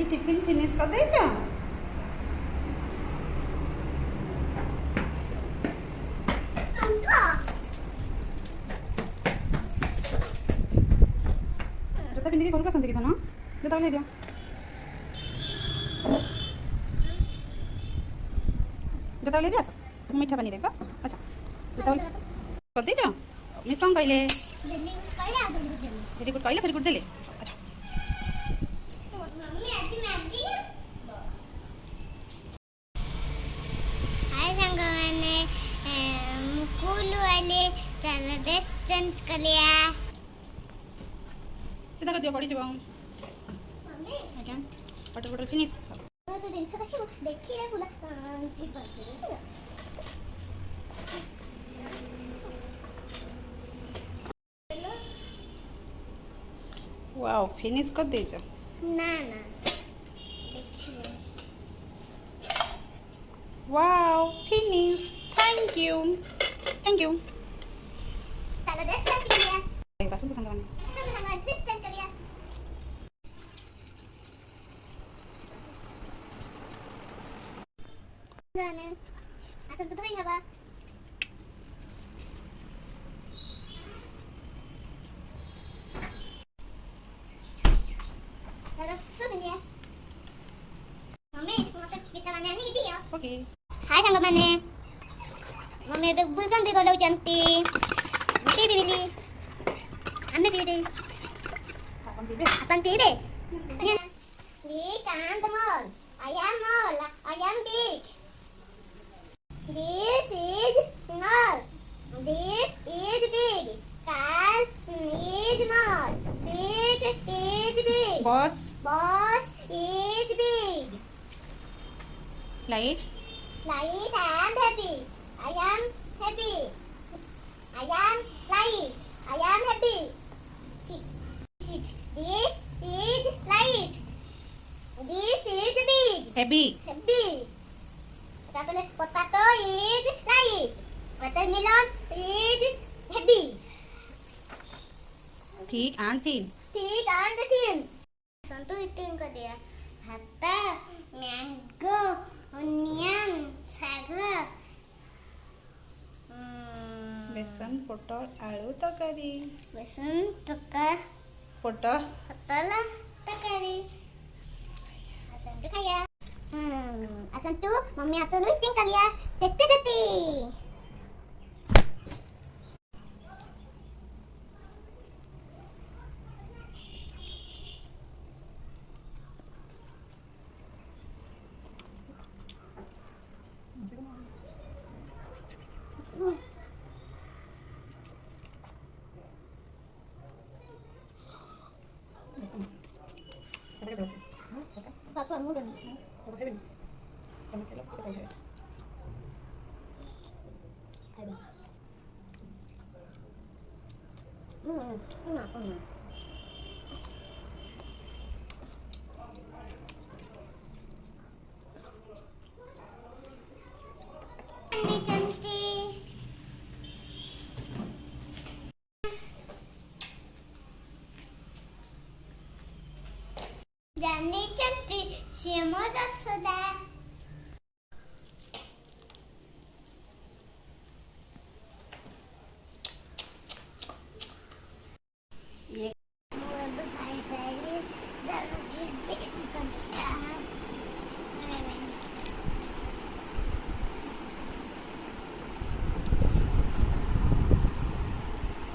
आज tiffin finish कर देछ जता पिंदी के घर का संति की था ना जता ले दिया जता ले दिया मीठा पानी देबा अच्छा जता कर देछ मिसंग कहले वेरी गुड कहले वेरी गुड देले अच्छा मम्मी आज मैगी हाय संग मैंने मुकुल वाले चलो डिस्टेंस कर लिया सीधा कर दियो पड़ी जब mummy okay water bottle finish तो दिन से देखी रे बोला ठीक कर दे वाओ फिनिश कर देछ ना ना देखिए वाओ फिनिश थैंक यू चलो डिस्टेंस कर लिया बस तो संग चलो डिस्टेंस कर लिया गाने असं तो ही हवा चलो सुन लिया मम्मी मते kita nanya nih gitu ya okay hai tanggapannya mami bulkan di kalau cantik nanti bibili ame bibili kapan tiba apaan tibe di kan teman ayam big this is small this is big kan is small big is big boss boss is big light light and happy. I am happy. I am light. I am happy. This is light. This is big. Heavy Happy. Potato is light. Watermelon is happy. ठीक and thin Thick and thin. Santu itu yang dia. Hata, mango, onion, sagra. बेसन पोटल आलू तकारी Besun, tukar, पोटल hatala, takari. Asan tu kaya. Asan tu, mami atau lu ting kali ya. Tete. Papa muda. Kenapa? Cantik. Jadi cantik, semua dah sudah.